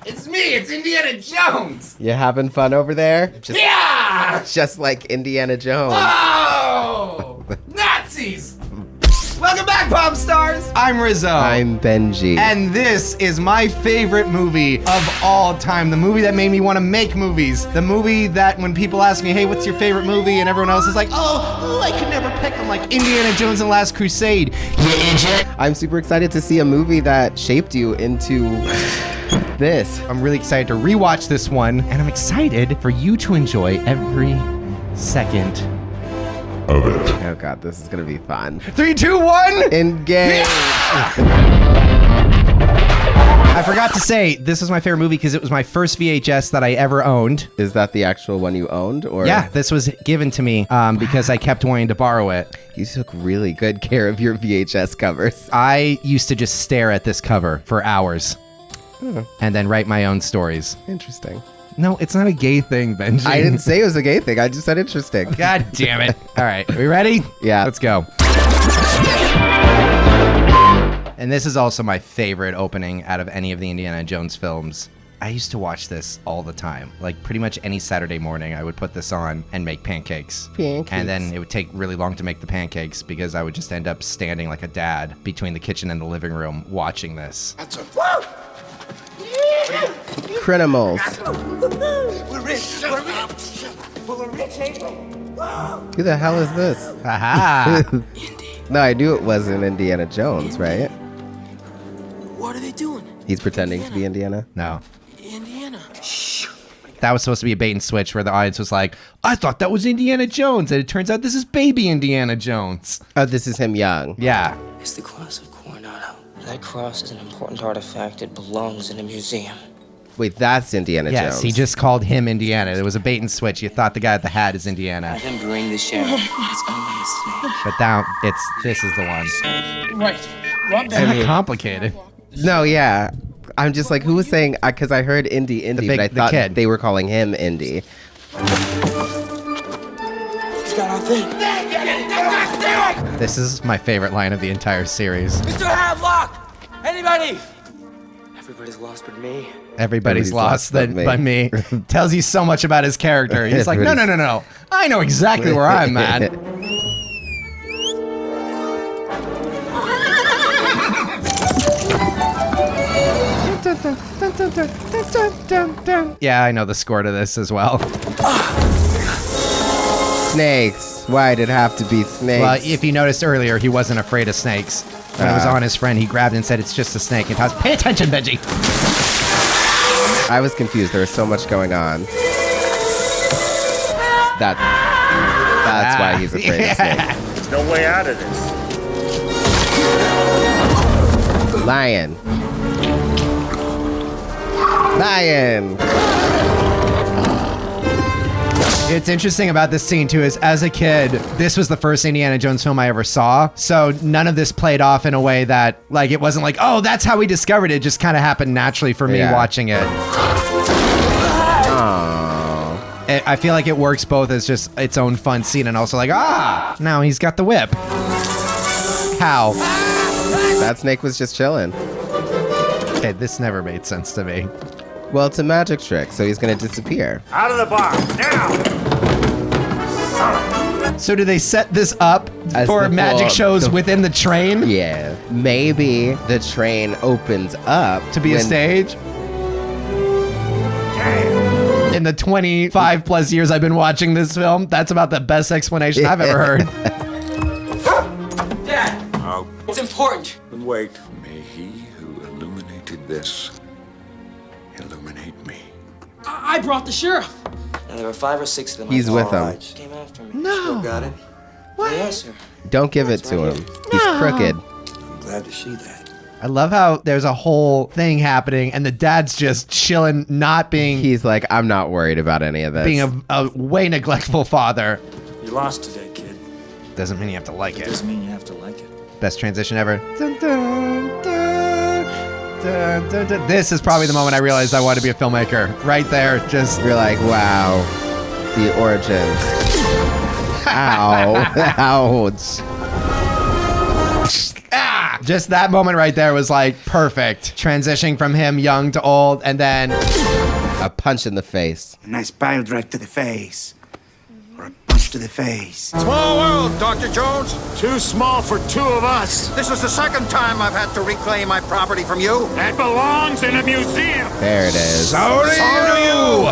It's me, it's Indiana Jones! You having fun over there? Yeah! Just like Indiana Jones. Oh! Nazis! Welcome back, Pop Stars! I'm Rizzo. I'm Benji. And this is my favorite movie of all time. The movie that made me want to make movies. The movie that when people ask me, hey, what's your favorite movie? And everyone else is like, oh, I could never pick. I'm like, Indiana Jones and the Last Crusade. You idiot. I'm super excited to see a movie that shaped you into this. I'm really excited to rewatch this one. And I'm excited for you to enjoy every second of it. Oh god, this is gonna be fun. 3, 2, 1! Engage! I forgot to say, this was my favorite movie because it was my first VHS that I ever owned. Is that the actual one you owned? Or Yeah, this was given to me because I kept wanting to borrow it. You took really good care of your VHS covers. I used to just stare at this cover for hours and then write my own stories. Interesting. No, it's not a gay thing, Benji. I didn't say it was a gay thing. I just said interesting. God damn it. All right, are we ready? Yeah. Let's go. And this is also my favorite opening out of any of the Indiana Jones films. I used to watch this all the time. Like pretty much any Saturday morning, I would put this on and make pancakes. And then it would take really long to make the pancakes because I would just end up standing like a dad between the kitchen and the living room watching this. That's a... Criminals. We're rich. We're rich, ain't we? Who the hell is this? Aha! No, I knew it wasn't Indiana Jones, right? What are they doing? He's pretending to be Indiana. No. Indiana. Shh. That was supposed to be a bait and switch where the audience was like, I thought that was Indiana Jones. And it turns out this is baby Indiana Jones. Oh, this is him young. Yeah. It's the cross of Coronado. That cross is an important artifact. It belongs in a museum. Wait, that's Indiana Yes, Jones. he just called him Indiana. It was a bait and switch. You thought the guy with the hat is Indiana. Let him bring the sheriff. It's only a snake. But now this is the one. Right. Rob It's not complicated. No, yeah. I'm just like, who was saying, because I heard Indy, but I thought kid. they were calling him Indy. He's got our thing. This is my favorite line of the entire series. Mr. Havelock! Anybody? Everybody's lost but me. Everybody's lost but me. Tells you so much about his character. He's like, no. I know exactly where I'm at. Yeah, I know the score to this as well. Snakes. Why did it have to be snakes? Well, if you noticed earlier, he wasn't afraid of snakes. When it was on his friend, he grabbed and said, it's just a snake. And I was, pay attention, Benji. I was confused. There was so much going on. That's why he's afraid of snakes. There's no way out of this. Lion. Lion. It's interesting about this scene too is as a kid, this was the first Indiana Jones film I ever saw. So none of this played off in a way that like, it wasn't like, oh, that's how we discovered it. It just kind of happened naturally for me watching it. Aww. I feel like it works both as just its own fun scene and also like, now he's got the whip. How? That snake was just chilling. Okay, this never made sense to me. Well, it's a magic trick, so he's gonna disappear. Out of the box, now! So do they set this up As for the magic full- shows within the train? Yeah. Maybe the train opens up To be a stage? In the 25 plus years I've been watching this film, that's about the best explanation I've ever heard. Dad! Oh, It's important. wait. May he who illuminated this illuminate me. I brought the sheriff. Now, there were 5 or 6 of them. He's with him. Came after me. No. Got it? Yes, sir. Don't give it to him. He's crooked. I'm glad to see that. I love how there's a whole thing happening and the dad's just chilling, not being He's like, I'm not worried about any of this. being a way neglectful father. You lost today, kid. Doesn't mean you have to like it. Doesn't mean you have to like it. Best transition ever. Dun, dun, dun, dun, dun, dun. This is probably the moment I realized I wanted to be a filmmaker. Right there, just You're like, wow, the origins. Ow. Ouch. Just that moment right there was like perfect. Transitioning from him young to old, and then A punch in the face. A nice pile drive to the face. Or a punch to the face. Small world, Dr. Jones. Too small for two of us. This is the second time I've had to reclaim my property from you. That belongs in a museum. There it is. so do you.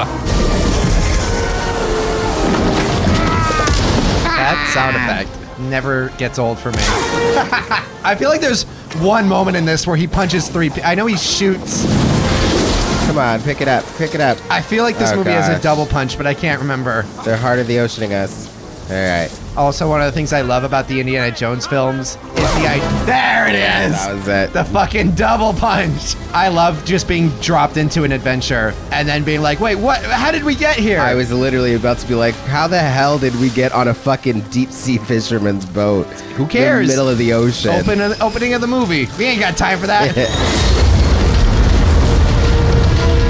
That sound effect never gets old for me. I feel like there's one moment in this where he punches three. I know he shoots. Come on, pick it up. Pick it up. I feel like this Oh, movie has a gosh. double punch, but I can't remember. They're heart of the oceaning us. All right. Also, one of the things I love about the Indiana Jones films is there it is. That was it. The fucking double punch. I love just being dropped into an adventure and then being like, wait, what? How did we get here? I was literally about to be like, how the hell did we get on a fucking deep sea fisherman's boat? Who cares? In the middle of the ocean. Opening of the movie. We ain't got time for that.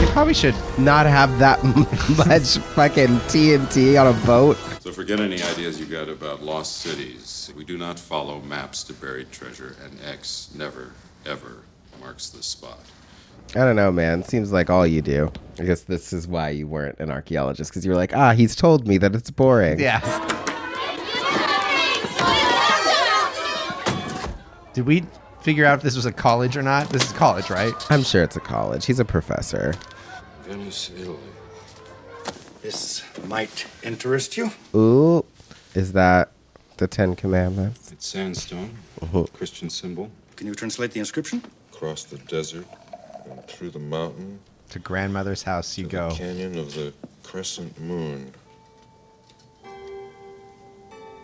You probably should. Not have that much fucking TNT on a boat. So forget any ideas you got about lost cities. We do not follow maps to buried treasure, and X never, ever marks the spot. I don't know, man. Seems like all you do. I guess this is why you weren't an archaeologist, because you were like, he's told me that it's boring. Yeah. Did we figure out if this was a college or not? This is college, right? I'm sure it's a college. He's a professor. Venice, Italy. This might interest you. Ooh, is that the 10 Commandments? It's sandstone, Christian symbol. Can you translate the inscription? Across the desert and through the mountain To grandmother's house you to go. the canyon of the crescent moon,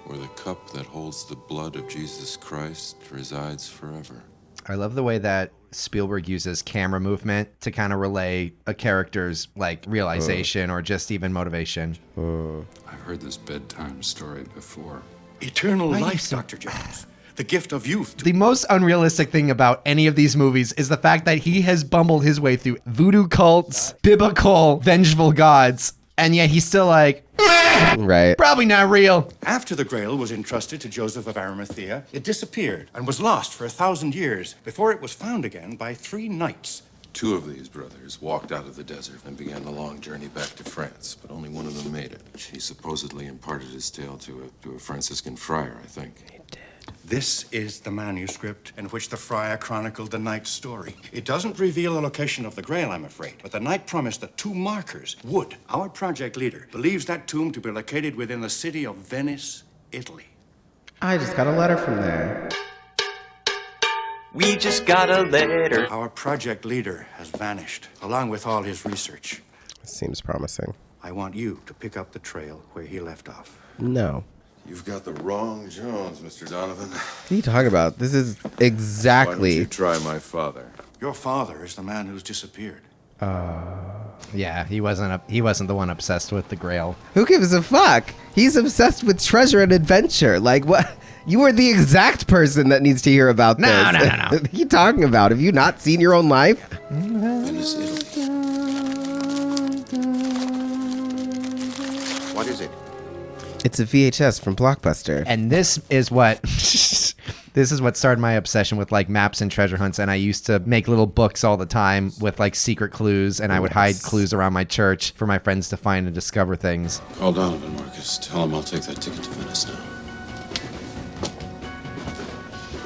where the cup that holds the blood of Jesus Christ resides forever. I love the way that Spielberg uses camera movement to kind of relay a character's like realization or just even motivation. I've heard this bedtime story before. Eternal Why are you life, so- Dr. Jones. The gift of youth. The most unrealistic thing about any of these movies is the fact that he has bumbled his way through voodoo cults, biblical, vengeful gods, and yet he's still like, Right. probably not real. After the Grail was entrusted to Joseph of Arimathea, it disappeared and was lost for 1,000 years before it was found again by 3 knights. 2 of these brothers walked out of the desert and began the long journey back to France, but only one of them made it. He supposedly imparted his tale to a Franciscan friar, I think. This is the manuscript in which the friar chronicled the knight's story. It doesn't reveal the location of the Grail, I'm afraid, but the knight promised that 2 markers would. Our project leader believes that tomb to be located within the city of Venice, Italy. I just got a letter from there. We just got a letter. Our project leader has vanished, along with all his research. Seems promising. I want you to pick up the trail where he left off. No. You've got the wrong Jones, Mr. Donovan. What are you talking about? This is Why don't exactly... you try my father? Your father is the man who's disappeared. Yeah, he wasn't the one obsessed with the Grail. Who gives a fuck? He's obsessed with treasure and adventure. Like, what? You are the exact person that needs to hear about this. No. What are you talking about? Have you not seen your own life? Venice, Italy. What is it? It's a VHS from Blockbuster. And this is what started my obsession with like maps and treasure hunts. And I used to make little books all the time with like secret clues, and I would hide clues around my church for my friends to find and discover things. Call Donovan, Marcus. Tell him I'll take that ticket to Venice now.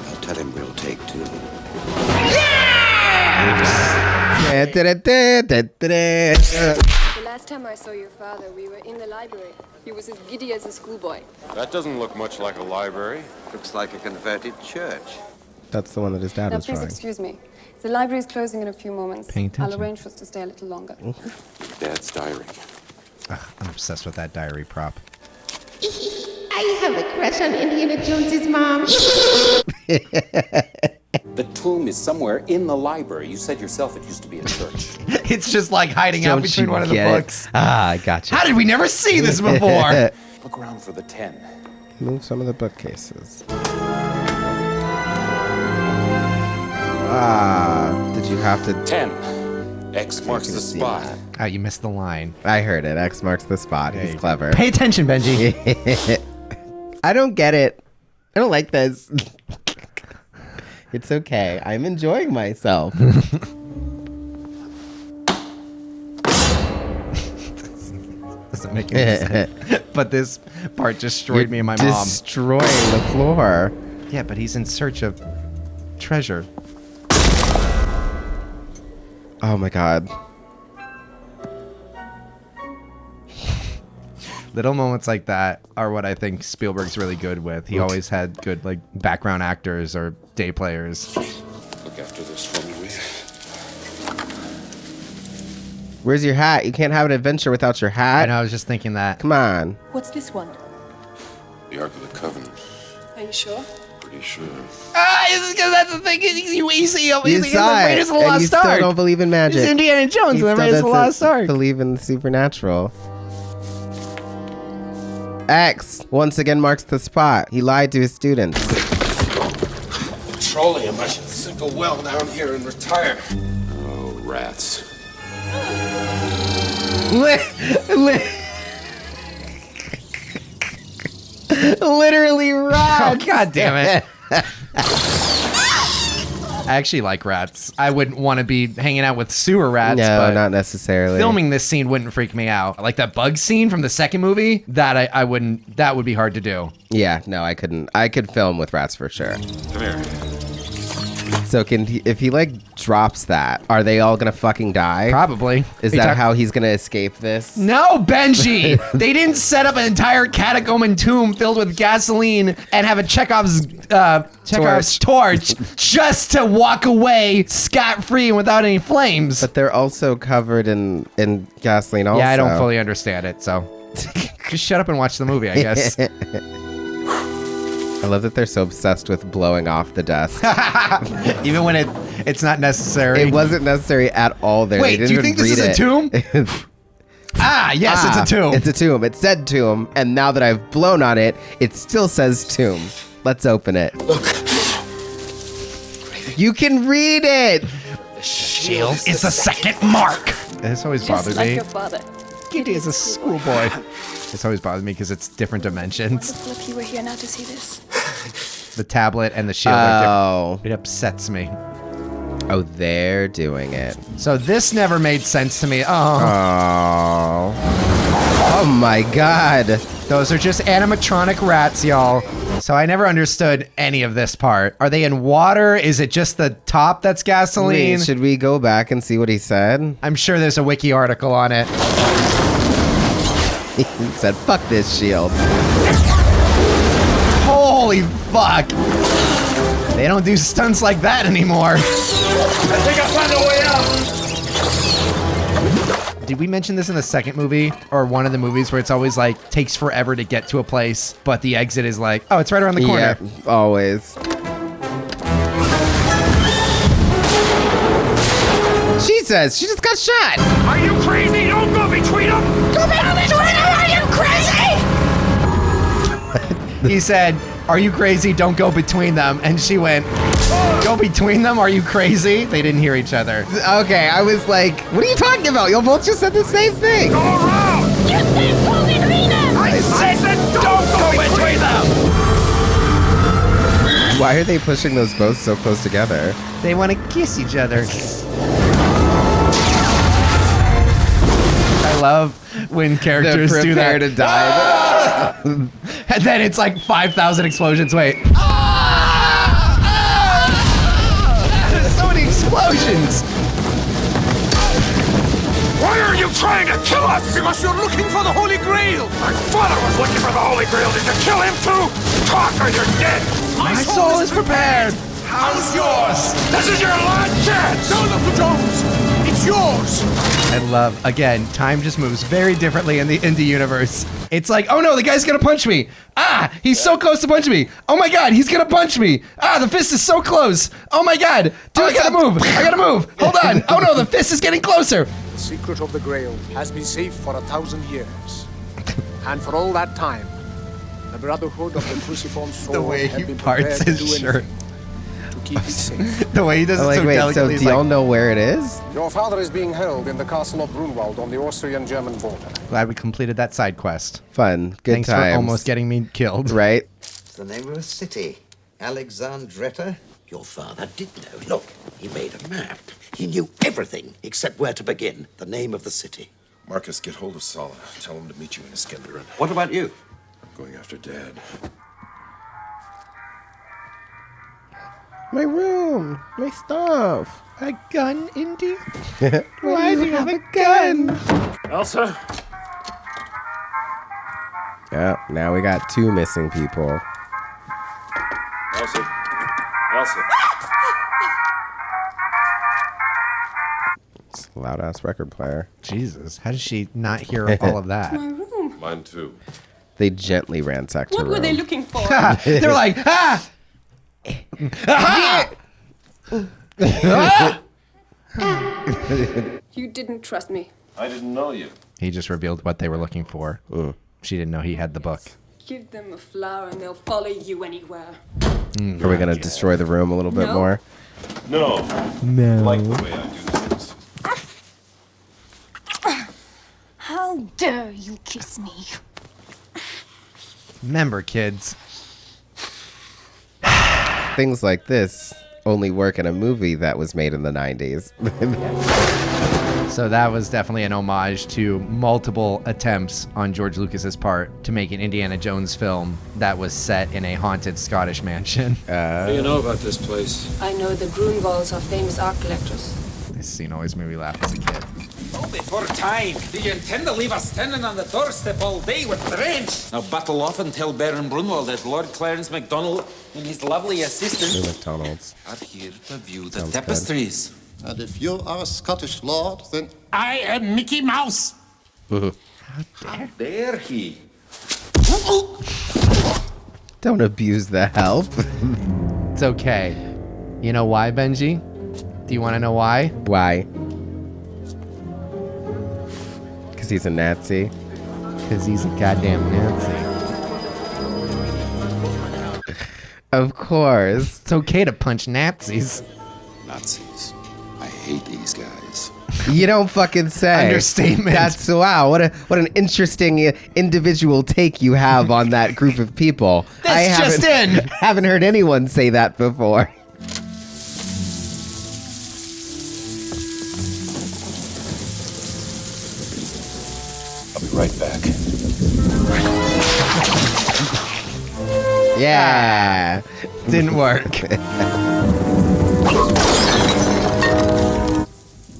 I'll tell him we'll take 2. The last time I saw your father, we were in the library. He was as giddy as a schoolboy. That doesn't look much like a library. Looks like a converted church. That's the one that his dad Now, was please drawing. excuse me. The library is closing in a few moments. Paying attention. I'll arrange for us to stay a little longer. Dad's diary. I'm obsessed with that diary prop. I have a crush on Indiana Jones's mom. The tomb is somewhere in the library. You said yourself it used to be a church. It's just like hiding out Don't between you one of the get it? books. I got you. How did we never see this before? Look around for the 10. Move some of the bookcases. Did you have to... 10. X marks the spot. Oh, you missed the line. I heard it. X marks the spot. There He's you go. clever. Pay attention, Benji. I don't get it. I don't like this. It's okay. I'm enjoying myself. Doesn't make any sense. But this part destroyed me and my mom. Destroying the floor. Yeah, but he's in search of treasure. Oh my god. Little moments like that are what I think Spielberg's really good with. He always had good like background actors or day players. Look after this for me, will you? Where's your hat? You can't have an adventure without your hat. And I was just thinking that. Come on. What's this one? The Ark of the Covenant. Are you sure? Pretty sure. Because that's the thing. He's You in saw the it, Raiders of the and Lost you still Ark. don't believe in magic. He's Indiana Jones He in the still Raiders of the Lost doesn't Ark. believe in the supernatural. X once again marks the spot. He lied to his students. Petroleum. I should sink a well down here and retire. Oh, rats. Literally rats. Oh, God damn it. I actually like rats. I wouldn't want to be hanging out with sewer rats. No, but not necessarily. filming this scene wouldn't freak me out. Like that bug scene from the second movie, that I wouldn't. That would be hard to do. Yeah, no, I couldn't. I could film with rats for sure. Come here. So if he like drops that, are they all gonna fucking die? Probably. Is that how he's gonna escape this? No, Benji! They didn't set up an entire catacomb and tomb filled with gasoline and have a Chekhov's torch just to walk away scot-free and without any flames. But they're also covered in gasoline also. Yeah, I don't fully understand it, so just shut up and watch the movie, I guess. I love that they're so obsessed with blowing off the dust. Even when it's not necessary. It wasn't necessary at all there. Wait, they didn't do you even think this is a tomb? Yes, it's a tomb. It's a tomb. It said tomb, and now that I've blown on it, it still says tomb. Let's open it. Look. You can read it. The shield is the second mark. It's always bothered Just like me. your father. Giddy is a schoolboy. It's always bothered me because it's different dimensions. The flip you were here now to see this. The tablet and the shield are Oh. different. It upsets me. Oh, they're doing it. So this never made sense to me. Oh. Oh my god. Those are just animatronic rats, y'all. So I never understood any of this part. Are they in water? Is it just the top that's gasoline? Wait, should we go back and see what he said? I'm sure there's a wiki article on it. He said, fuck this shield. Holy fuck. They don't do stunts like that anymore. I think I found a way out. Did we mention this in the second movie or one of the movies where it's always like takes forever to get to a place, but the exit is like, oh, it's right around the corner. Yeah, always. She says she just got shot. Are you crazy? Don't go between them. Go between them! Are you crazy? He said, are you crazy? Don't go between them. And she went, go between them? Are you crazy? They didn't hear each other. Okay, I was like, what are you talking about? You both just said the same thing. Go around. You said go between them! I said that don't go between them. Why are they pushing those boats so close together? They want to kiss each other. I love when characters do that. To die. And then it's like 5,000 explosions. Wait. There's so many explosions. Why are you trying to kill us? Because you're looking for the Holy Grail. My father was looking for the Holy Grail. Did you kill him too? Talk or you're dead. My soul is prepared. How's yours? This is your last chance. No, Dr. Jones. It's yours. I love, again, time just moves very differently in the Indy universe. It's like, oh no, the guy's gonna punch me. Ah, he's so close to punch me. Oh my god, he's gonna punch me. Ah, the fist is so close. Oh my god. I gotta move. I gotta move. Hold on. Oh no, the fist is getting closer. The secret of the Grail has been safe for 1,000 years. And for all that time, the Brotherhood of the Cruciform Sword The way have he been parts prepared to his do shirt. anything to keep it safe. The way he does it Like, so wait, so delicately. do he's y'all like, know where it is? Your father is being held in the castle of Grunwald on the Austrian-German border. glad we completed that side quest. Fun. Good Thanks times. for almost getting me killed. Right? It's the name of a city. Alexandretta. Your father did know. Look, he made a map. He knew everything except where to begin, the name of the city. Marcus, get hold of Sala. Tell him to meet you in Iskenderun. What about you? I'm going after Dad. My room, my stuff. A gun, Indy? Why do you have a gun? Elsa? Yeah, now we got 2 missing people. Elsa? Elsa? It's a loud-ass record player. Jesus, how did she not hear all of that? My room. Mine too. They gently ransacked her What room. were they looking for? They're like, ah! Ah! You didn't trust me. I didn't know you. He just revealed what they were looking for. She didn't know he had the book. Give them a flower and they'll follow you anywhere. Are we going to destroy the room a little bit No. more? No. No. Like the way I do things. How dare you kiss me? Remember, kids. Things like this only work in a movie that was made in the 90s. So that was definitely an homage to multiple attempts on George Lucas's part to make an Indiana Jones film that was set in a haunted Scottish mansion. What do you know about this place? I know the Grunwalds are famous art collectors. This scene always made me laugh as a kid. Oh, before time. Do you intend to leave us standing on the doorstep all day with the wrench? Now battle off and tell Baron Brunwald that Lord Clarence MacDonald and his lovely assistant McDonald's. are here to view the Sounds tapestries. And if you are a Scottish lord, then I am Mickey Mouse. How dare he? Don't abuse the help. It's okay. You know why, Benji? Do you want to know why? Why? Because he's a Nazi. Because he's a goddamn Nazi. Of course. It's okay to punch Nazis. Nazis. I hate these guys. You don't fucking say. Understatement. That's wow. What an interesting individual take you have on that group of people. This just in. Haven't heard anyone say that before. I'll be right back. Yeah. Didn't work.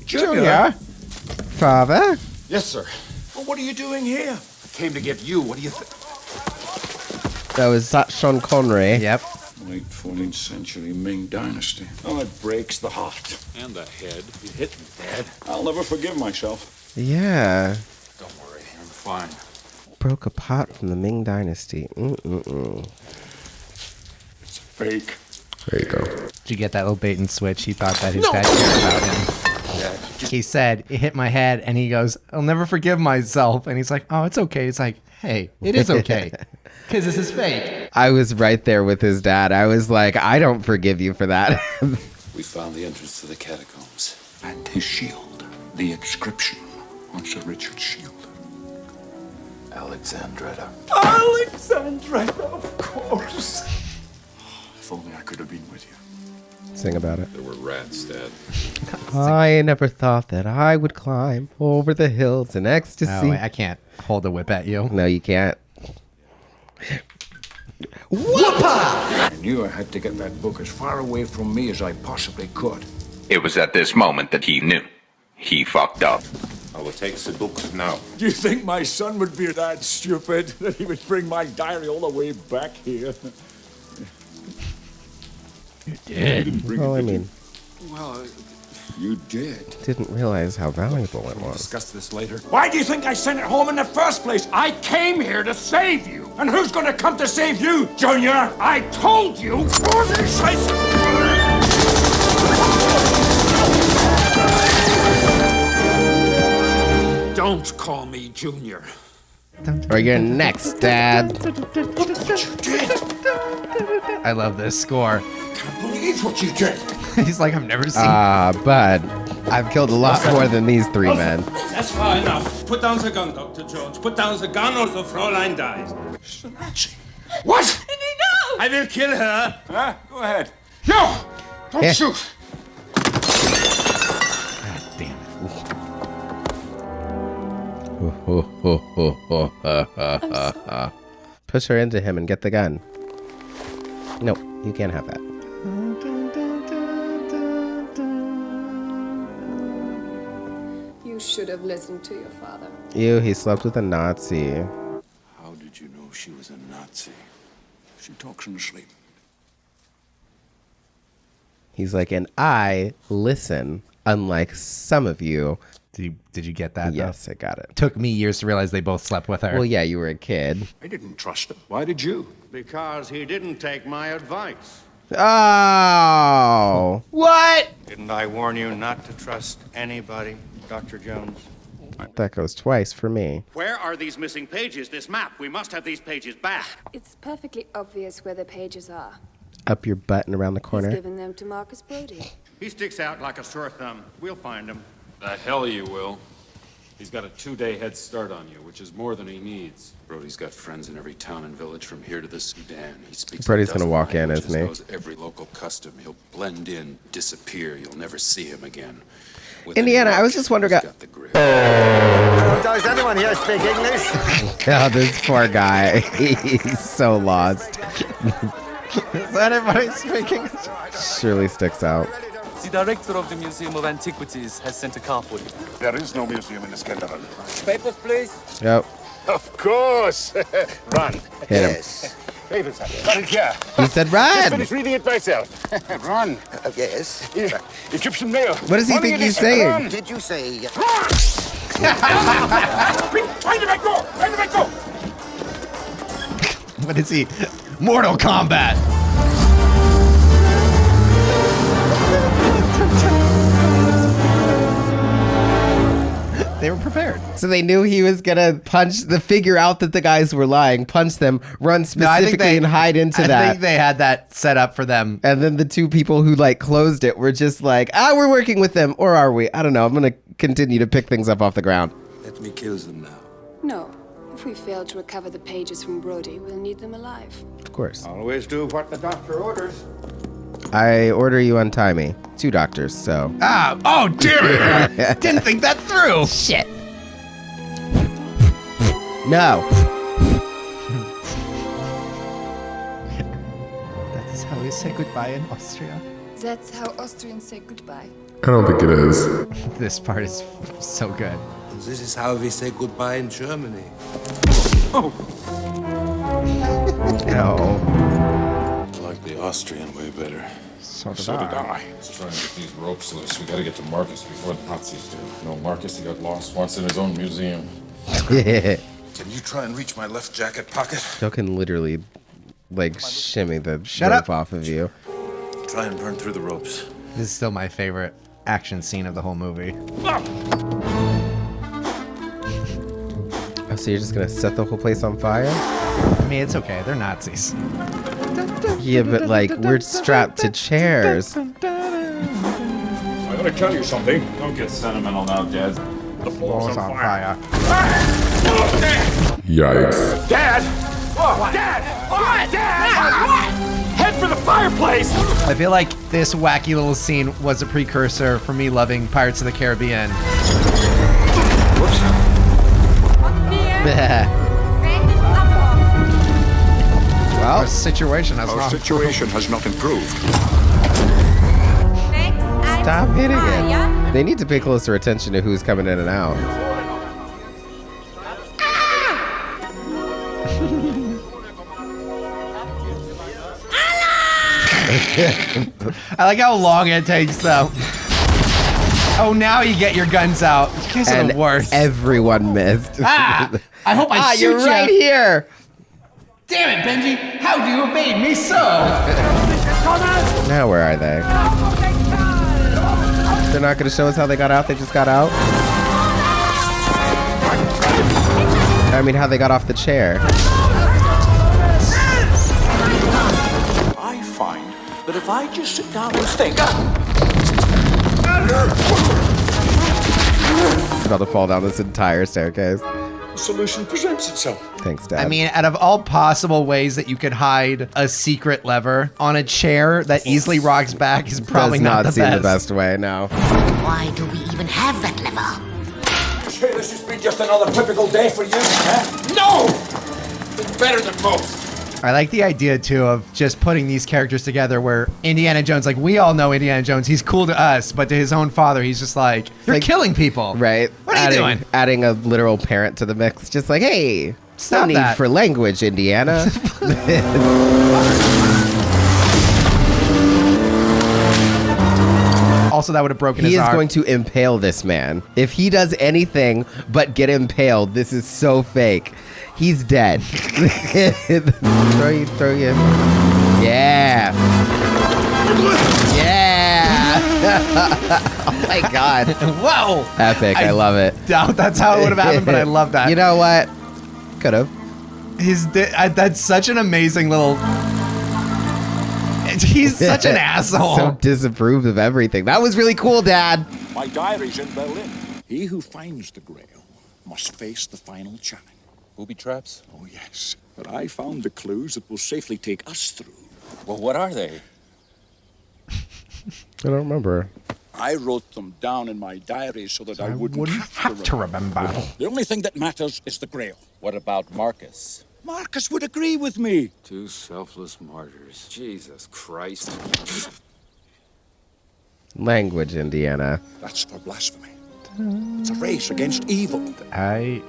Junior? Father? Yes, sir. Well, what are you doing here? I came to get you. What do you think? That was Sean Connery. Yep. Late 14th century Ming Dynasty. Oh, it breaks the heart. And the head. You hit me, Dad. I'll never forgive myself. Yeah. Don't worry, I'm fine. Broke a pot from the Ming Dynasty. It's fake. There you go. Did you get that little bait and switch? He thought that his dad cared about him. He said, it hit my head, and he goes, I'll never forgive myself. And he's like, oh, it's okay. It's like, hey, it is okay. Because this is fake. I was right there with his dad. I was like, I don't forgive you for that. We found the entrance to the catacombs. And his shield. The inscription on Sir Richard's shield. Alexandretta. Alexandretta, of course. If only I could have been with you. Sing about it. There were rats, Dad. I never thought that I would climb over the hills in ecstasy. Oh, I can't hold a whip at you. No, you can't. I knew I had to get that book as far away from me as I possibly could. It was at this moment that he knew. He fucked up. I will take the book now. Do you think my son would be that stupid that he would bring my diary all the way back here? You did. Well, I mean, Well, you did. didn't realize how valuable it We'll was. discuss this later. Why do you think I sent it home in the first place? I came here to save you. And who's going to come to save you, Junior? I told you. Don't call me Junior. Or you're next, Dad. I love this score. Can't believe what you did. He's like, I've never seen. Bud, I've killed a lot more than these 3 men. That's far enough. Put down the gun, Dr. Jones. Put down the gun or the Fräulein dies. What? I will kill her. Huh? Go ahead. No! Don't shoot! God damn it. Push her into him and get the gun. No, you can't have that. You should have listened to your father. Ew, he slept with a Nazi. How did you know she was a Nazi? She talks in her sleep. He's like, and I listen, unlike some of you. Did you get that? Yes, though? I got it. Took me years to realize they both slept with her. Well, yeah, you were a kid. I didn't trust him. Why did you? Because he didn't take my advice. Oh. What? Didn't I warn you not to trust anybody, Dr. Jones? That goes twice for me. Where are these missing pages? This map. We must have these pages back. It's perfectly obvious where the pages are. Up your butt and around the corner. He's given them to Marcus Brody. He sticks out like a sore thumb. We'll find him. The hell you will. He's got a 2-day head start on you, which is more than he needs. Brody's got friends in every town and village from here to the Sudan. He speaks Brody's a gonna dozen walk in, languages, isn't he? knows every local custom. He'll blend in, disappear. You'll never see him again. Indiana, I was just wondering. Does anyone here speak English? Oh, this poor guy. He's so lost. Is that everybody speaking? Surely sticks out. The director of the Museum of Antiquities has sent a car for you. There is no museum in Iskandar. Papers, please. Yep. Of course. Run. Hit him. Papers. Run here. He said Just run. finish reading it myself. Run. Yes. Egyptian mail. What does he think he's saying? Run. Did you say... Trying to make go! Trying to make go! What is he? Mortal Kombat. They were prepared. So they knew he was gonna figure out that the guys were lying, punch them, run specifically and hide into that. I think they had that set up for them. And then the two people who closed it were just like, we're working with them, or are we? I don't know. I'm gonna continue to pick things up off the ground. Let me kill them now. No. If we fail to recover the pages from Brody, we'll need them alive. Of course. Always do what the doctor orders. I order you untie me. 2 doctors, so. Oh, damn it! Didn't think that through. Shit. No. That is how we say goodbye in Austria. That's how Austrians say goodbye. I don't think it is. This part is so good. This is how we say goodbye in Germany. Oh. No. I like the Austrian way better. So did I. Let's try and get these ropes loose. We gotta get to Marcus before the Nazis do. No, Marcus, he got lost once in his own museum. Yeah. Can you try and reach my left jacket pocket? Y'all can literally, shimmy the Shut rope up. off of you. Try and burn through the ropes. This is still my favorite action scene of the whole movie. Oh, so you're just gonna set the whole place on fire? I mean, it's okay. They're Nazis. Yeah, but we're strapped to chairs. I'm gonna tell you something. Don't get sentimental now, Dad. The floor's on fire. Yikes. Dad! Oh, Dad! Oh, Dad! Head for the fireplace! I feel like this wacky little scene was a precursor for me loving Pirates of the Caribbean. Well, our situation has not improved. Stop hitting it. They need to pay closer attention to who's coming in and out. I like how long it takes, though. Oh, now you get your guns out. You guys are the worst. Everyone missed. I hope I shoot you're right here. Damn it, Benji! How do you evade me so? Now where are they? They're not going to show us how they got out. They just got out. I mean, how they got off the chair. I find that if I just sit down and think... About to fall down this entire staircase. the solution presents itself. Thanks, Dad. I mean, out of all possible ways that you could hide a secret lever on a chair that easily rocks back is probably not the does not seem best. the best way, no. Why do we even have that lever? Sure, this has been just another typical day for you, huh? No! It's better than most. I like the idea, too, of just putting these characters together where Indiana Jones, like, we all know Indiana Jones, he's cool to us, but to his own father, he's just like, you're killing people. Right. What are you doing? Adding a literal parent to the mix. Just like, hey, Stop no need that. for language, Indiana. Also, that would have broken He his is arm. going to impale this man. If he does anything but get impaled, this is so fake. He's dead. throw you. Yeah. Yeah. Oh my God. Whoa. Epic. I love it. Doubt that's how it would have happened, but I love that. You know what? Could have. That's such an amazing little... He's such an asshole. So disapproved of everything. That was really cool, Dad. My diary's in Berlin. He who finds the Grail must face the final challenge. Booby traps? Oh, yes. But I found the clues that will safely take us through. Well, what are they? I don't remember. I wrote them down in my diary so that I wouldn't have to remember. The only thing that matters is the Grail. What about Marcus? Marcus would agree with me. Two selfless martyrs. Jesus Christ. Language, Indiana. That's for blasphemy. It's a race against evil. I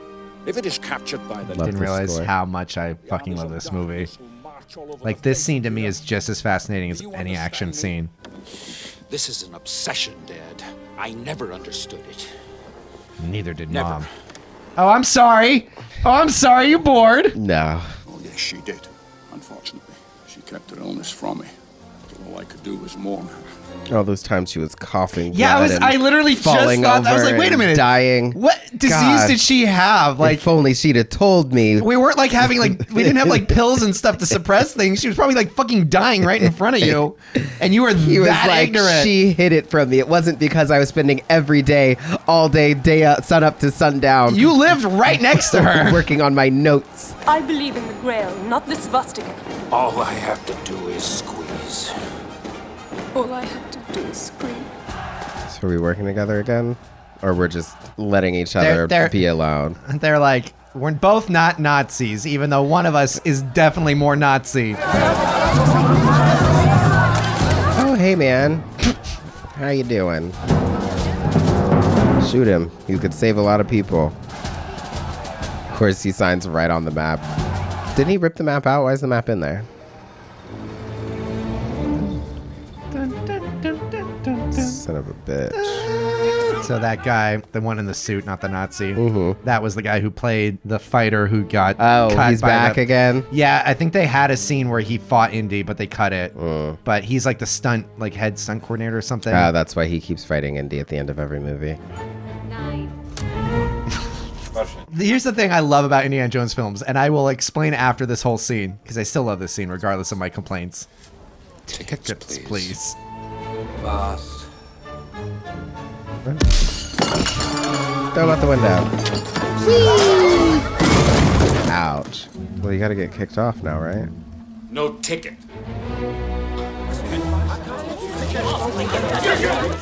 If it is captured by the didn't realize how much I fucking love this movie. Like, this scene to me is just as fascinating as any action scene. This is an obsession, Dad. I never understood it. Neither did Never. Mom. Oh, I'm sorry. Oh, I'm sorry. You bored? No. Oh, yes, she did. Unfortunately, she kept her illness from me. All I could do was mourn her. All those times she was coughing. Yeah, blood and I literally just falling thought that. I was over like, wait a and minute. dying. What disease God. did she have? Like, if only she'd have told me. we weren't like having like, we didn't have like pills and stuff to suppress things. She was probably like fucking dying right in front of you. And you were He was that like, ignorant. she hid it from me. It wasn't because I was spending every day, all day up, sun up to sundown. You lived right next to her. Working on my notes. I believe in the Grail, not the swastika. All I have to do is squeeze. All I have to do is scream. So are we working together again? Or we're just letting each other They're- be alone? They're like, we're both not Nazis, even though one of us is definitely more Nazi. Oh, hey, man. How you doing? Shoot him. You could save a lot of people. Of course, he signs right on the map. Didn't he rip the map out? Why is the map in there? Son of a bitch. So that guy, the one in the suit, not the Nazi, that was the guy who played the fighter who got Oh, cut he's by back again? Yeah, I think they had a scene where he fought Indy, but they cut it. But he's like the stunt, like head stunt coordinator or something. That's why he keeps fighting Indy at the end of every movie. Here's the thing I love about Indiana Jones films, and I will explain after this whole scene, because I still love this scene regardless of my complaints. Tickets, please. Boss. Throw him out the window. Ouch. Well, you gotta get kicked off now, right? No ticket.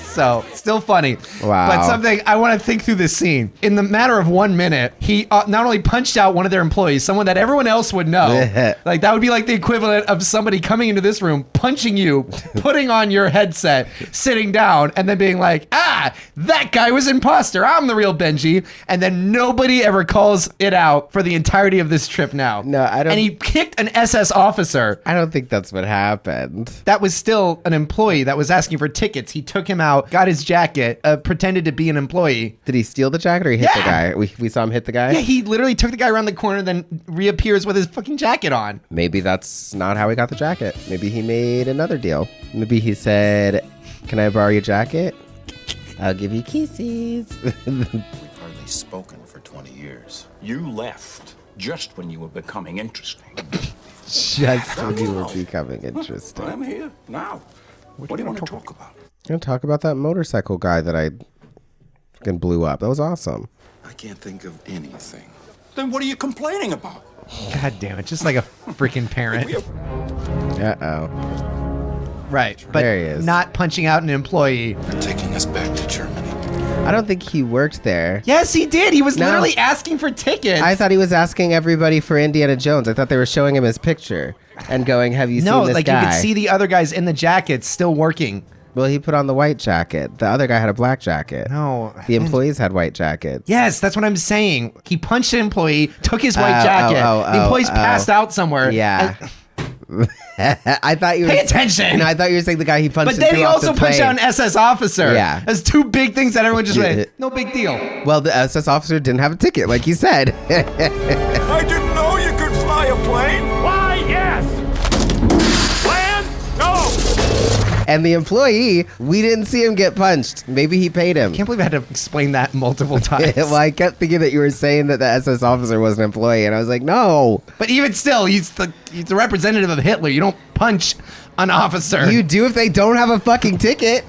So, still funny. Wow. But something I want to think through this scene. In the matter of 1 minute, he not only punched out one of their employees, someone that everyone else would know. Like, that would be like the equivalent of somebody coming into this room, punching you, putting on your headset, sitting down, and then being like, that guy was imposter. I'm the real Benji. And then nobody ever calls it out for the entirety of this trip now. No, I don't. And he kicked an SS officer. I don't think that's what happened. That was still an employee that was asking for tickets. He took him out, got his jacket, pretended to be an employee. Did he steal the jacket or he hit the guy? We saw him hit the guy? Yeah, he literally took the guy around the corner, then reappears with his fucking jacket on. Maybe that's not how he got the jacket. Maybe he made another deal. Maybe he said, "Can I borrow your jacket? I'll give you kisses." We've hardly spoken for 20 years. You left just when you were becoming interesting. Just when you were becoming interesting. I'm here now. What do you want to talk about? I'm gonna talk about that motorcycle guy that I fucking blew up. That was awesome. I can't think of anything Then what are you complaining about? God damn it, just like a freaking parent. Uh-oh. Right, but There he is. not punching out an employee. They're taking us back to Germany. I don't think he worked there. Yes, he did. He was literally asking for tickets. I thought he was asking everybody for Indiana Jones. I thought they were showing him his picture and going, have you seen this like guy? you could see the other guys in the jackets still working. Well, he put on the white jacket. The other guy had a black jacket. No. The employees had white jackets. Yes, that's what I'm saying. He punched an employee, took his white jacket. The employee's passed out somewhere. Yeah. I thought you were... Pay attention. No, I thought you were saying the guy he punched. But then he also punched out an SS officer. Yeah. That's two big things that everyone just went, no big deal. Well, the SS officer didn't have a ticket, like you said. I didn't know you could fly a plane. Why, yes. Land? No. And the employee, we didn't see him get punched. Maybe he paid him. I can't believe I had to explain that multiple times. Well, I kept thinking that you were saying that the SS officer was an employee, and I was like, no. But even still, he's the representative of Hitler. You don't punch an officer. You do if they don't have a fucking ticket.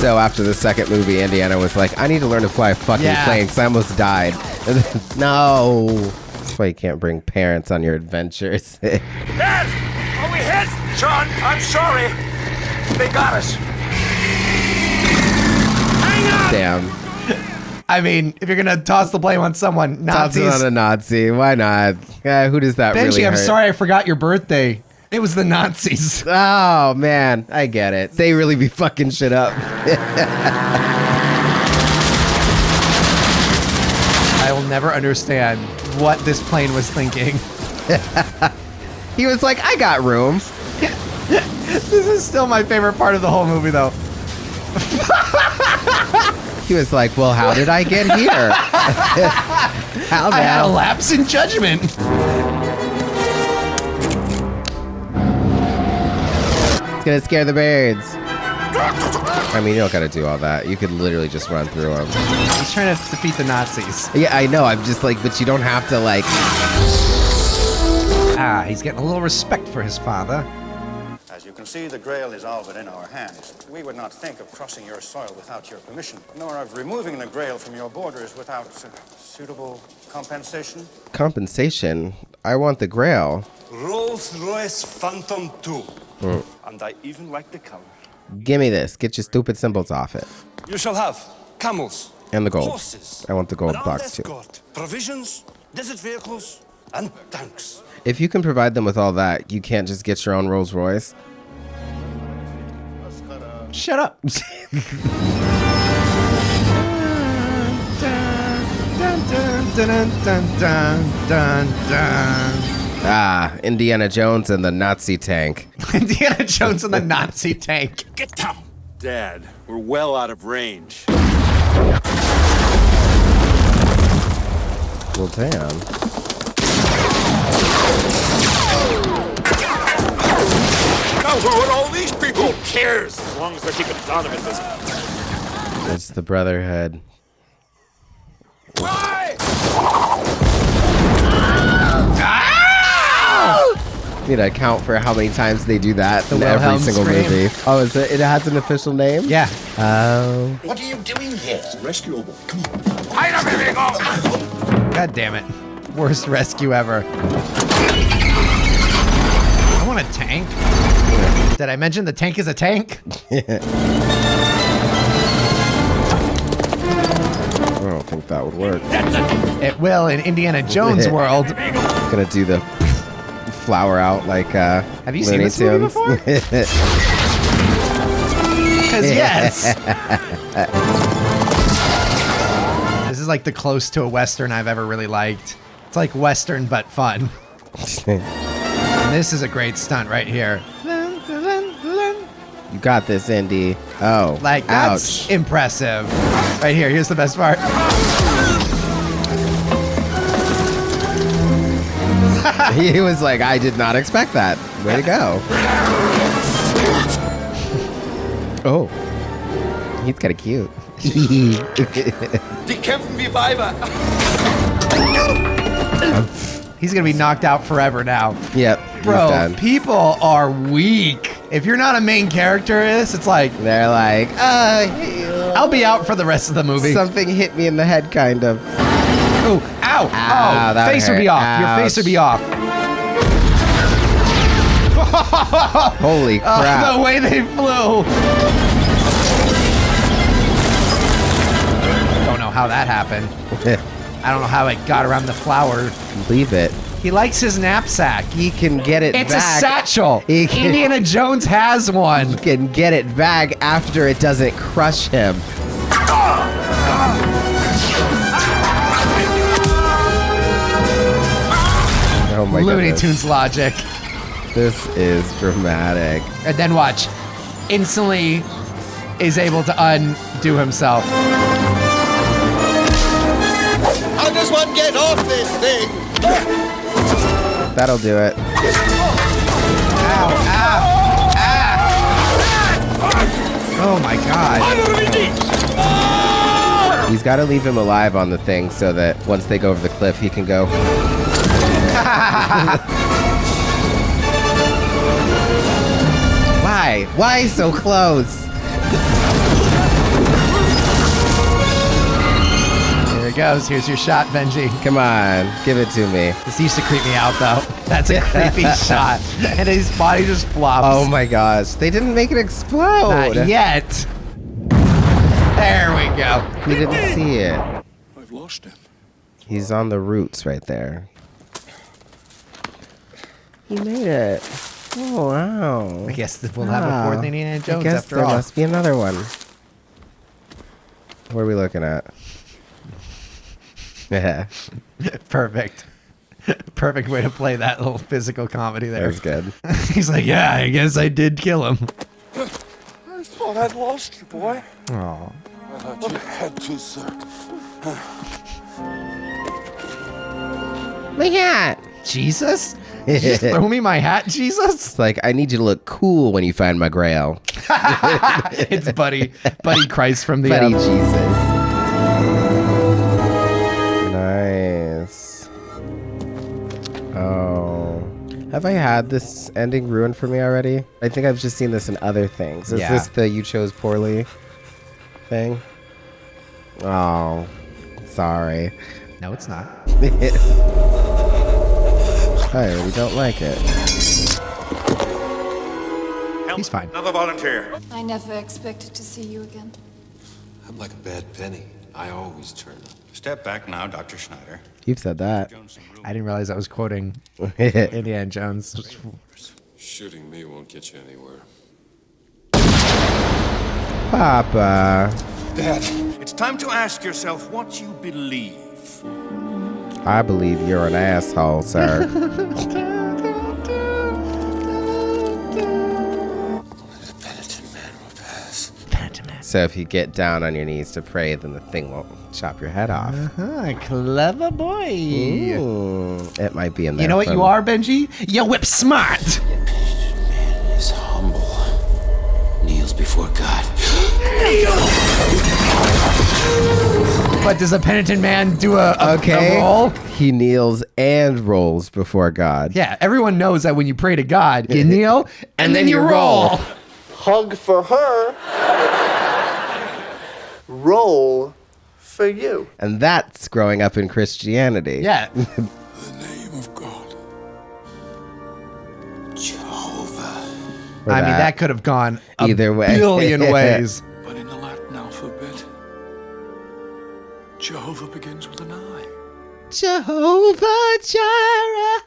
So after the second movie, Indiana was like, I need to learn to fly a fucking plane because I almost died. No. That's why you can't bring parents on your adventures. Dad, are we hit? John, I'm sorry. They got us. Hang on! Damn. I mean, if you're going to toss the blame on someone, Toss Nazis. it on a Nazi. Why not? Who does that Benji, really I'm hurt? sorry I forgot your birthday. It was the Nazis. Oh, man. I get it. They really be fucking shit up. I will never understand what this plane was thinking. He was like, I got room. This is still my favorite part of the whole movie, though. He was like, well, how did I get here? How I had a now? lapse in judgment. It's gonna scare the birds. I mean, you don't gotta do all that. You could literally just run through them. He's trying to defeat the Nazis. Yeah, I know. I'm just like, but you don't have to like... He's getting a little respect for his father. As you can see, the Grail is all within our hands. We would not think of crossing your soil without your permission, nor of removing the Grail from your borders without suitable compensation. Compensation? I want the Grail. Rolls-Royce Phantom 2. And I even like the color. Give me this. Get your stupid symbols off it. You shall have camels, And the gold. horses, I want the gold an box armed too. escort, provisions, desert vehicles, and tanks. If you can provide them with all that, you can't just get your own Rolls Royce. Shut up. Indiana Jones and the Nazi tank. Indiana Jones and the Nazi tank. Get down! Dad, we're well out of range. Well, damn. Now who are all these people? Who cares? As long as they're keeping Donovan busy. It's the Brotherhood. Need to account for how many times they do that in every Wilhelm single scream. movie. Oh, is it? It has an official name? Yeah. Oh. What are you doing here? Rescuable. Come on. Hide up, everything off! God damn it. Worst rescue ever. I want a tank. Did I mention the tank is a tank? I don't think that would work. It will in Indiana Jones world. Gonna do the flower out like Have you seen Looney this movie Tunes. before? Because yes. This is like the close to a Western I've ever really liked. It's like Western but fun. And this is a great stunt right here. You got this, Indy. Oh, Like, that's ouch. impressive. Right here, here's the best part. He was like, I did not expect that. Way to go. Oh. He's kind of cute. Die kämpfen wie Weiber. He's gonna be knocked out forever now. Yep. he's Bro, done. people are weak. If you're not a main character in this, it's like, They're like, I'll be out for the rest of the movie. something hit me in the head, kind of. Ooh, ow! Oh, that face would be hurt. off. Your face would be off. Holy crap. The way they flew. Don't know how that happened. I don't know how it got around the flower. Leave it. He likes his knapsack. He can get it It's back. a satchel. Indiana Jones has one. He can get it back after it doesn't crush him. Oh my Looney goodness. Tunes logic. This is dramatic. And then watch. Instantly is able to undo himself. How does one get off this thing? That'll do it. Ow, ow, ah. Oh my god. He's got to leave him alive on the thing so that once they go over the cliff, he can go. Why? Why so close? Here it goes. Here's your shot, Benji. Come on, give it to me. This used to creep me out, though. That's a creepy shot. And his body just flops. Oh my gosh, they didn't make it explode. Not yet. There we go. We didn't see it. I've lost him. He's on the roots right there. He made it. Oh, wow. I guess we'll have a fourth Indiana Jones I guess after there all. must be another one. What are we looking at? Yeah. Perfect. Perfect way to play that little physical comedy there. That was good. He's like, yeah, I guess I did kill him. I thought I'd lost you, boy. Oh. I thought you had to, sir. My hat. Jesus? Did you just throw me my hat, Jesus? It's like, I need you to look cool when you find my Grail. It's Buddy Christ from the Buddy Jesus. Nice. Oh. Have I had this ending ruined for me already? I think I've just seen this in other things. Is this the you chose poorly thing? Oh. Sorry. No, it's not. I already don't like it. He's fine. Another volunteer. I never expected to see you again. I'm like a bad penny. I always turn up. Step back now, Dr. Schneider. You've said that. I didn't realize I was quoting Indiana Jones. Shooting me won't get you anywhere. Papa. Dad, it's time to ask yourself what you believe. I believe you're an asshole, sir. So if you get down on your knees to pray, then the thing won't chop your head off. Clever boy. Ooh, it might be in there. You know what you are, Benji? You whip smart. Is humble. Kneels before God. But does a penitent man do a roll? He kneels and rolls before God. Yeah, everyone knows that when you pray to God, you kneel and then you roll. Hug for her. Roll for you. And that's growing up in Christianity. Yeah. The name of God. Jehovah. I mean, that could have gone a either way. billion ways. But in the Latin alphabet, Jehovah begins with an I. Jehovah Jireh,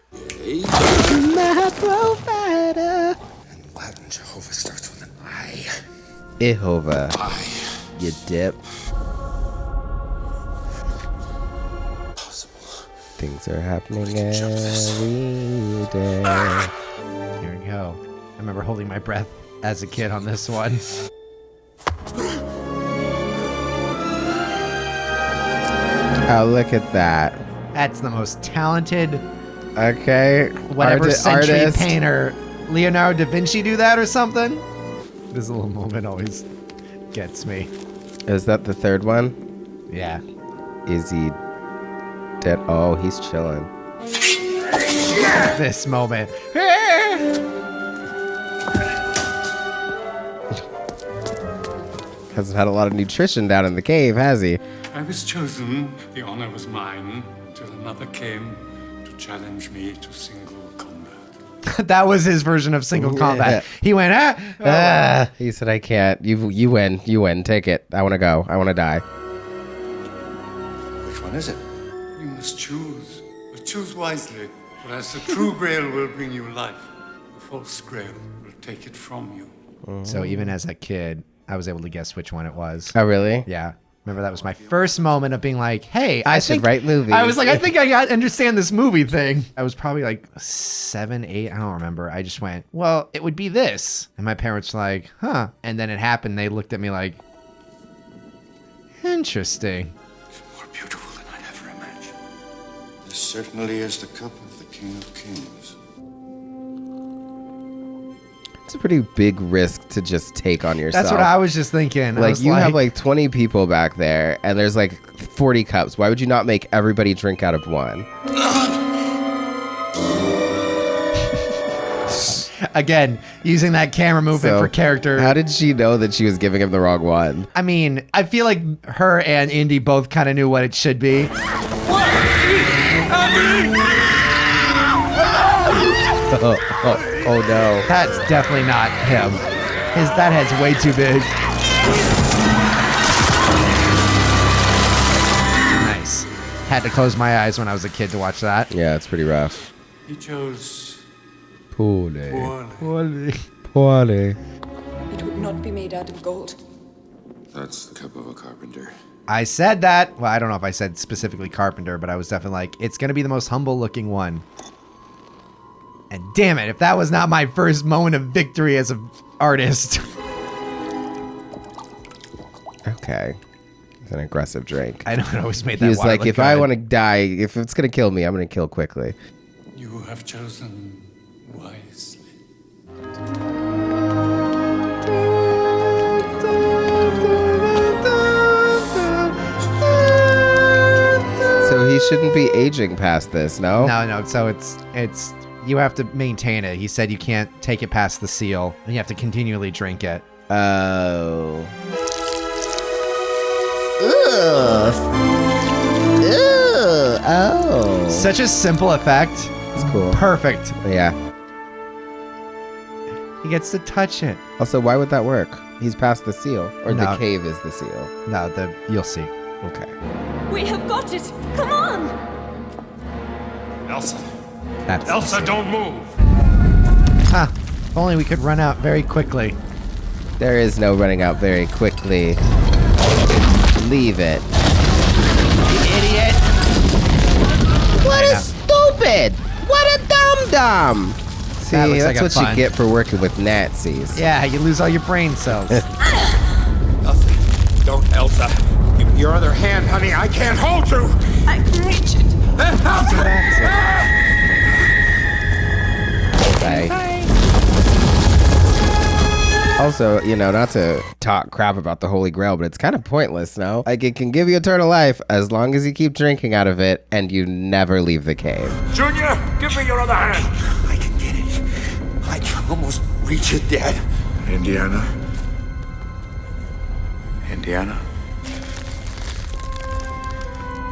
my provider. In Latin, Jehovah starts with an I. Jehovah. You dip. Things are happening every day. Here we go. I remember holding my breath as a kid on this one. Oh, look at that. That's the most talented, whatever century artist. painter. Leonardo da Vinci do that or something? This little moment always gets me. Is that the third one? Yeah. Is he dead? Oh, he's chilling. This moment. Hasn't had a lot of nutrition down in the cave, has he? I was chosen, the honor was mine, until another came to challenge me to single combat. That was his version of single combat. He went, He said, I can't. You win. Take it. I want to go. I want to die. Which one is it? You must choose, but choose wisely. For as the true Grail will bring you life, the false Grail will take it from you. So even as a kid, I was able to guess which one it was. Oh, really? Yeah. Remember, that was my first moment of being like, hey, I should write movies. I was like, I think I understand this movie thing. I was probably like 7, 8, I don't remember. I just went, well, it would be this. And my parents were like, huh. And then it happened. They looked at me like, interesting. It's more beautiful than I'd ever imagined. This certainly is the cup of the King of Kings. It's a pretty big risk to just take on yourself. That's what I was just thinking. Like, you have like 20 people back there, and there's like 40 cups. Why would you not make everybody drink out of one? Again, using that camera movement for character. How did she know that she was giving him the wrong one? I mean, I feel like her and Indy both kind of knew what it should be. Oh no. That's definitely not him. That head's way too big. Nice. Had to close my eyes when I was a kid to watch that. Yeah, it's pretty rough. He chose Poorly. It would not be made out of gold. That's the cup of a carpenter. I said that. Well, I don't know if I said specifically carpenter, but I was definitely like, it's going to be the most humble looking one. And damn it, if that was not my first moment of victory as an artist. Okay. It's an aggressive drink. I know, it always made that He was water like, look if good. I want to die, if it's going to kill me, I'm going to kill quickly. You have chosen wisely. So he shouldn't be aging past this, no? No. So it's you have to maintain it. He said you can't take it past the seal, and you have to continually drink it. Oh. Oh. Such a simple effect. It's cool. Perfect. Yeah. He gets to touch it. Also, why would that work? He's past the seal, or No. the cave is the seal. No, you'll see. Okay. We have got it. Come on. Elsa. That's Elsa, don't move. Huh. If only we could run out very quickly. There is no running out very quickly. Leave it. Idiot. What is stupid? What a dum-dum. See, That looks that's like what fun. you get for working with Nazis. Yeah, you lose all your brain cells. Nothing. Don't, Elsa. Give me your other hand, honey. I can't hold you. I can reach it. Bye. Also, not to talk crap about the Holy Grail, but it's kind of pointless, no? Like, it can give you eternal life as long as you keep drinking out of it and you never leave the cave. Junior, give me your other hand. I can get it. I can almost reach it, Dad. Indiana. Indiana.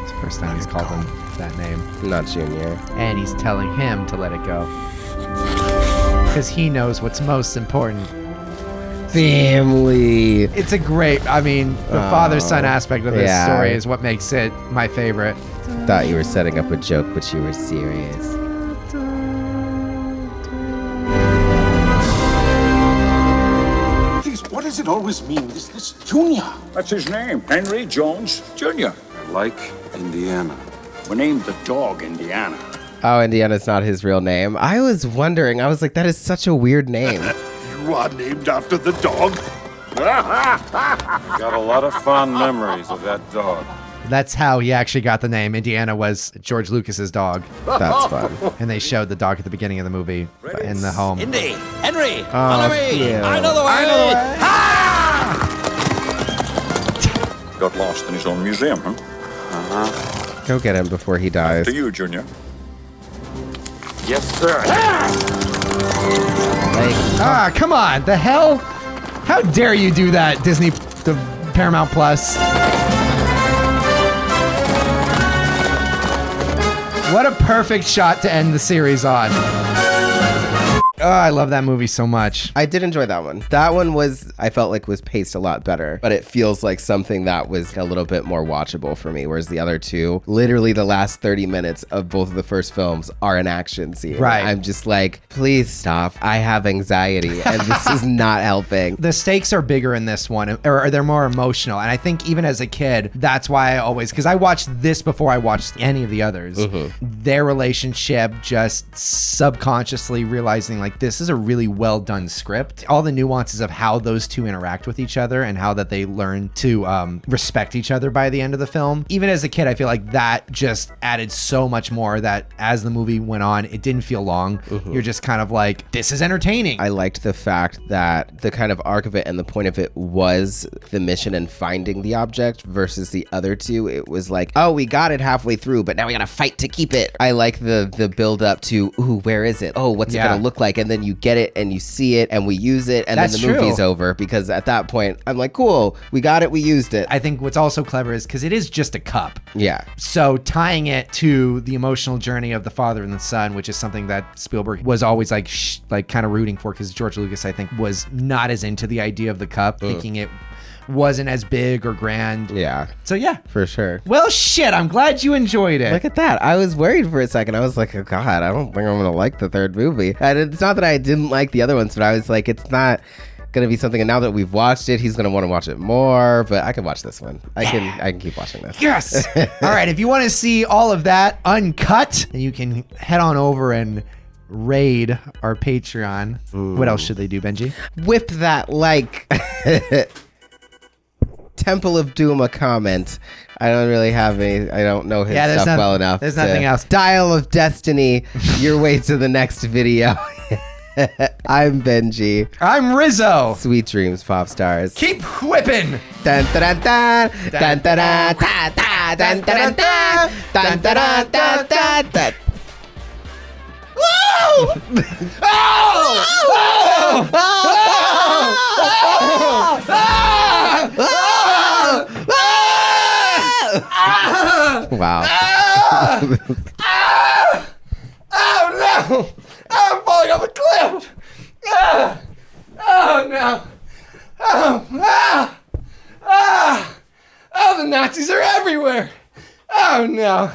It's the first time he's called him that name. Not Junior. And he's telling him to let it go. Because he knows what's most important. Family. It's a great, the father-son aspect of this story is what makes it my favorite. Thought you were setting up a joke, but you were serious. Please, what does it always mean? This Junior. That's his name, Henry Jones Jr. Like Indiana. We named the dog Indiana. Oh, Indiana's not his real name. I was wondering. I was like, that is such a weird name. You are named after the dog? Got a lot of fond memories of that dog. That's how he actually got the name. Indiana was George Lucas's dog. That's fun. And they showed the dog at the beginning of the movie in the home. Indy, Henry, follow me. yeah. I know the way. Got lost in his own museum, huh? Go get him before he dies. To you, Junior. Yes, sir. Come on. The hell? How dare you do that, Disney, the Paramount Plus. What a perfect shot to end the series on. Oh, I love that movie so much. I did enjoy that one. That one I felt like was paced a lot better, but it feels like something that was a little bit more watchable for me, whereas the other two, literally the last 30 minutes of both of the first films are an action scene. Right. I'm just like, please stop. I have anxiety, and this is not helping. The stakes are bigger in this one, or they're more emotional, and I think even as a kid, that's why I always, because I watched this before I watched any of the others, their relationship, just subconsciously realizing like, this is a really well done script. All the nuances of how those two interact with each other and how that they learn to respect each other by the end of the film. Even as a kid, I feel like that just added so much more that as the movie went on, it didn't feel long. You're just kind of like, this is entertaining. I liked the fact that the kind of arc of it and the point of it was the mission and finding the object versus the other two. It was like, oh, we got it halfway through, but now we gotta fight to keep it. I like the build up to, ooh, where is it? Oh, what's it gonna look like? And then you get it and you see it and we use it and then the movie's over, because at that point I'm like, cool, we got it, we used it. I think what's also clever is because it is just a cup. Yeah. So tying it to the emotional journey of the father and the son, which is something that Spielberg was always like kind of rooting for, because George Lucas, I think, was not as into the idea of the cup, thinking it wasn't as big or grand. Yeah. So yeah. For sure. Well, shit, I'm glad you enjoyed it. Look at that. I was worried for a second. I was like, oh God, I don't think I'm going to like the third movie. And it's not that I didn't like the other ones, but I was like, it's not going to be something. And now that we've watched it, he's going to want to watch it more, but I can watch this one. I can keep watching this. Yes. All right. If you want to see all of that uncut, then you can head on over and raid our Patreon. Ooh. What else should they do, Benji? Whip that like. Temple of Doom a comment. I don't really have any. I don't know his stuff well enough. There's nothing else. Dial of Destiny, your way to the next video. I'm Benji. I'm Rizzo. Sweet dreams, pop stars. Keep whipping. Dun dun dun dun dun dun dun dun dun dun dun dun dun dun. Oh! Oh! Oh! Wow. Oh no! I'm falling off a cliff! Oh no! Oh, the Nazis are everywhere! Oh no!